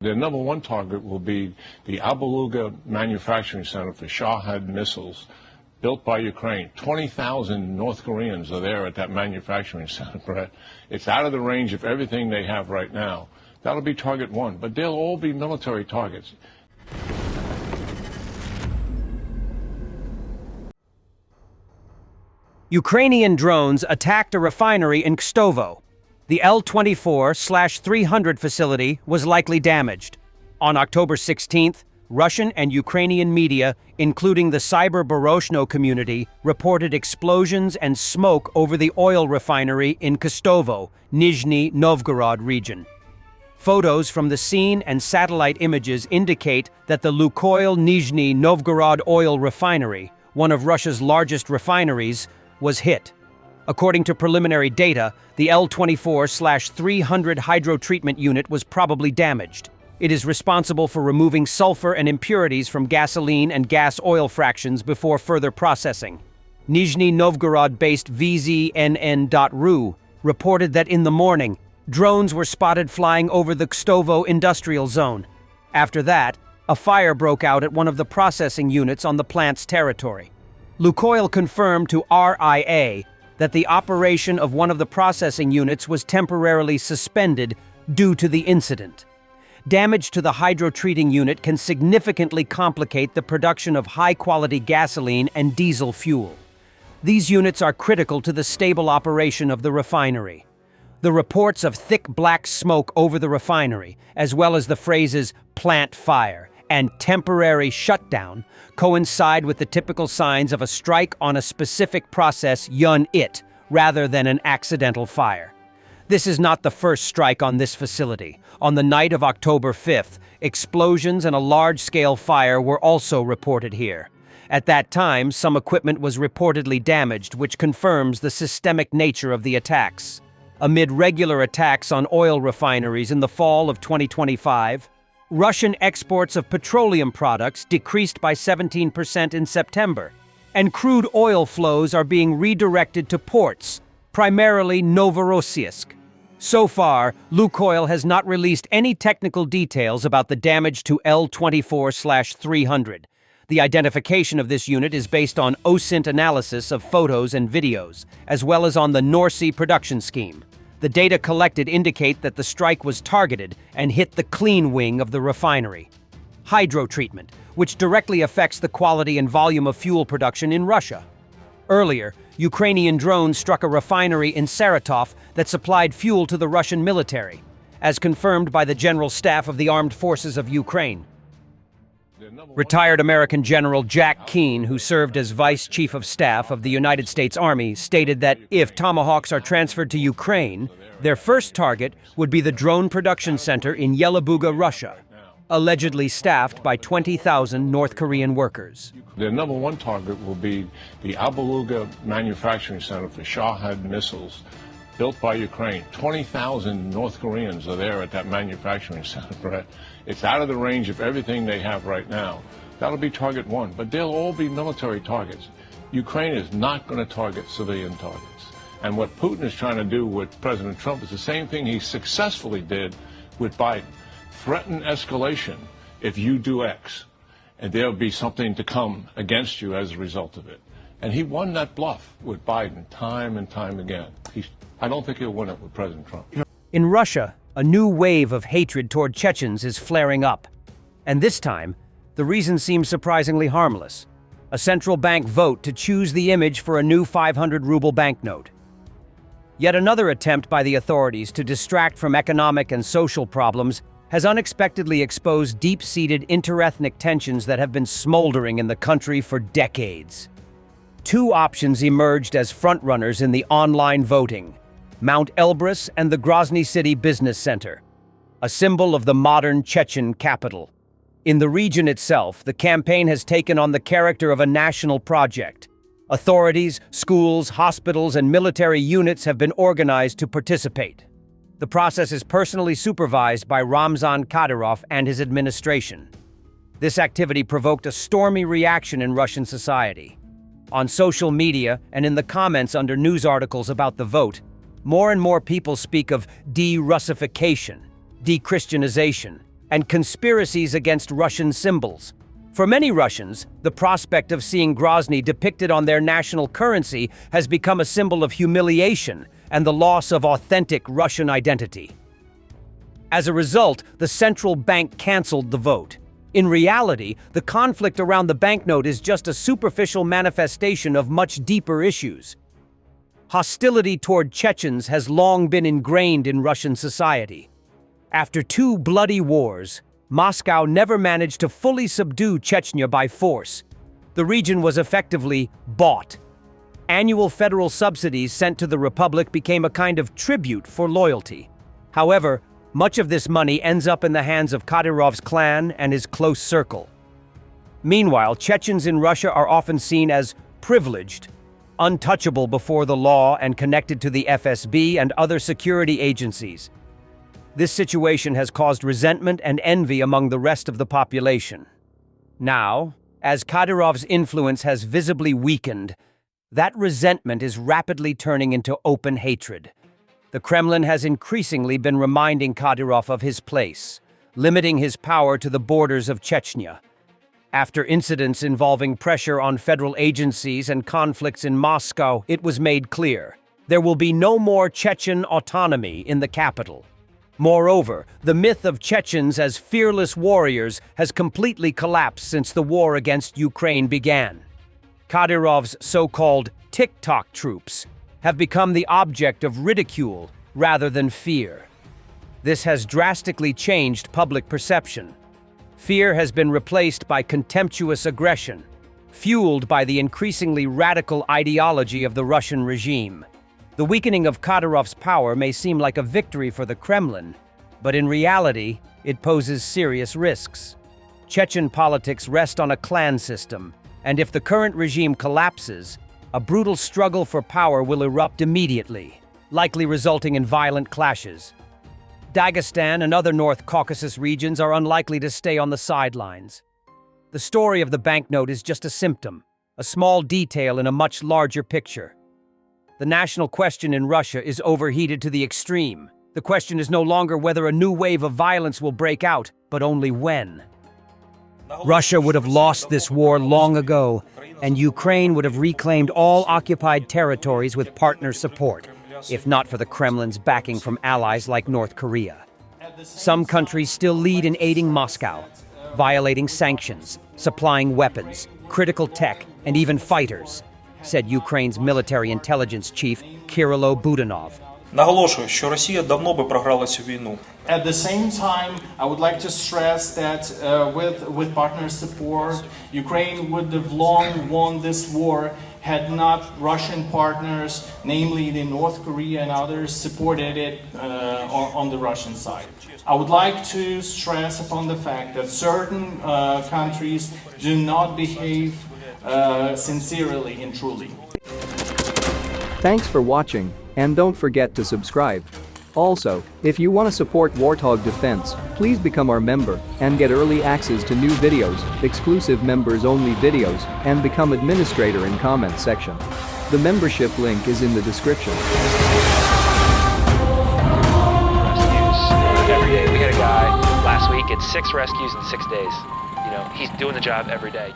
Their number one target will be the Abaluga manufacturing center for Shahed missiles built by Ukraine. 20,000 North Koreans are there at that manufacturing center, Brett. It's out of the range of everything they have right now. That'll be target one, but they'll all be military targets. Ukrainian drones attacked a refinery in Kstovo. The L-24/300 facility was likely damaged. On October 16th, Russian and Ukrainian media, including the Cyber Boroshno community, reported explosions and smoke over the oil refinery in Kstovo, Nizhny Novgorod region. Photos from the scene and satellite images indicate that the Lukoil Nizhny Novgorod oil refinery, one of Russia's largest refineries, was hit. According to preliminary data, the L-24/300 hydrotreatment unit was probably damaged. It is responsible for removing sulfur and impurities from gasoline and gas oil fractions before further processing. Nizhny Novgorod-based VZNN.ru reported that in the morning, drones were spotted flying over the Kstovo industrial zone. After that, a fire broke out at one of the processing units on the plant's territory. Lukoil confirmed to RIA that the operation of one of the processing units was temporarily suspended due to the incident. Damage to the hydrotreating unit can significantly complicate the production of high-quality gasoline and diesel fuel. These units are critical to the stable operation of the refinery. The reports of thick black smoke over the refinery, as well as the phrases "plant fire" and "temporary shutdown," coincide with the typical signs of a strike on a specific process unit rather than an accidental fire. This is not the first strike on this facility. On the night of October 5th, explosions and a large-scale fire were also reported here. At that time, some equipment was reportedly damaged, which confirms the systemic nature of the attacks. Amid regular attacks on oil refineries in the fall of 2025, Russian exports of petroleum products decreased by 17% in September, and crude oil flows are being redirected to ports, primarily Novorossiysk. So far, Lukoil has not released any technical details about the damage to L-24/300. The identification of this unit is based on OSINT analysis of photos and videos, as well as on the NORSI production scheme. The data collected indicate that the strike was targeted and hit the clean wing of the refinery. Hydrotreatment, which directly affects the quality and volume of fuel production in Russia. Earlier, Ukrainian drones struck a refinery in Saratov that supplied fuel to the Russian military, as confirmed by the General Staff of the Armed Forces of Ukraine. Retired American General Jack Keane, who served as Vice Chief of Staff of the United States Army, stated that if Tomahawks are transferred to Ukraine, their first target would be the drone production center in Yelabuga, Russia, allegedly staffed by 20,000 North Korean workers. Their number one target will be the Abaluga manufacturing center for Shahed missiles built by Ukraine. 20,000 North Koreans are there at that manufacturing center, Brett. It's out of the range of everything they have right now. That'll be target one, but they'll all be military targets. Ukraine is not going to target civilian targets. And what Putin is trying to do with President Trump is the same thing he successfully did with Biden. Threaten escalation if you do X, and there'll be something to come against you as a result of it. And he won that bluff with Biden time and time again. I don't think he'll win it with President Trump. In Russia, a new wave of hatred toward Chechens is flaring up. And this time, the reason seems surprisingly harmless. A central bank vote to choose the image for a new 500-ruble banknote. Yet another attempt by the authorities to distract from economic and social problems has unexpectedly exposed deep-seated interethnic tensions that have been smoldering in the country for decades. Two options emerged as frontrunners in the online voting: Mount Elbrus and the Grozny City Business Center, a symbol of the modern Chechen capital. In the region itself, the campaign has taken on the character of a national project. Authorities, schools, hospitals, and military units have been organized to participate. The process is personally supervised by Ramzan Kadyrov and his administration. This activity provoked a stormy reaction in Russian society. On social media and in the comments under news articles about the vote, more and more people speak of de-Russification, de-Christianization, and conspiracies against Russian symbols. For many Russians, the prospect of seeing Grozny depicted on their national currency has become a symbol of humiliation and the loss of authentic Russian identity. As a result, the central bank canceled the vote. In reality, the conflict around the banknote is just a superficial manifestation of much deeper issues. Hostility toward Chechens has long been ingrained in Russian society. After 2 bloody wars, Moscow never managed to fully subdue Chechnya by force. The region was effectively bought. Annual federal subsidies sent to the republic became a kind of tribute for loyalty. However, much of this money ends up in the hands of Kadyrov's clan and his close circle. Meanwhile, Chechens in Russia are often seen as privileged, untouchable before the law and connected to the FSB and other security agencies. This situation has caused resentment and envy among the rest of the population. Now, as Kadyrov's influence has visibly weakened, that resentment is rapidly turning into open hatred. The Kremlin has increasingly been reminding Kadyrov of his place, limiting his power to the borders of Chechnya. After incidents involving pressure on federal agencies and conflicts in Moscow, it was made clear there will be no more Chechen autonomy in the capital. Moreover, the myth of Chechens as fearless warriors has completely collapsed since the war against Ukraine began. Kadyrov's so-called TikTok troops have become the object of ridicule rather than fear. This has drastically changed public perception. Fear has been replaced by contemptuous aggression, fueled by the increasingly radical ideology of the Russian regime. The weakening of Kadyrov's power may seem like a victory for the Kremlin, but in reality, it poses serious risks. Chechen politics rest on a clan system, and if the current regime collapses, a brutal struggle for power will erupt immediately, likely resulting in violent clashes. Dagestan and other North Caucasus regions are unlikely to stay on the sidelines. The story of the banknote is just a symptom, a small detail in a much larger picture. The national question in Russia is overheated to the extreme. The question is no longer whether a new wave of violence will break out, but only when. Russia would have lost this war long ago, and Ukraine would have reclaimed all occupied territories with partner support, if not for the Kremlin's backing from allies like North Korea. Some countries still lead in aiding Moscow, violating sanctions, supplying weapons, critical tech, and even fighters, said Ukraine's military intelligence chief Kirilo Budanov. Наголошую, що Росія давно би програла цю війну. At the same time, I would like to stress that with partner support, Ukraine would have long won this war had not Russian partners, namely the North Korea and others, supported it on the Russian side. I would like to stress upon the fact that certain countries do not behave sincerely and truly. Thanks for watching, and don't forget to subscribe. Also, if you want to support Warthog Defense, please become our member and get early access to new videos, exclusive members-only videos, and become administrator in comment section. The membership link is in the description. Rescues every day. We had a guy last week at 6 rescues in 6 days. You know, he's doing the job every day.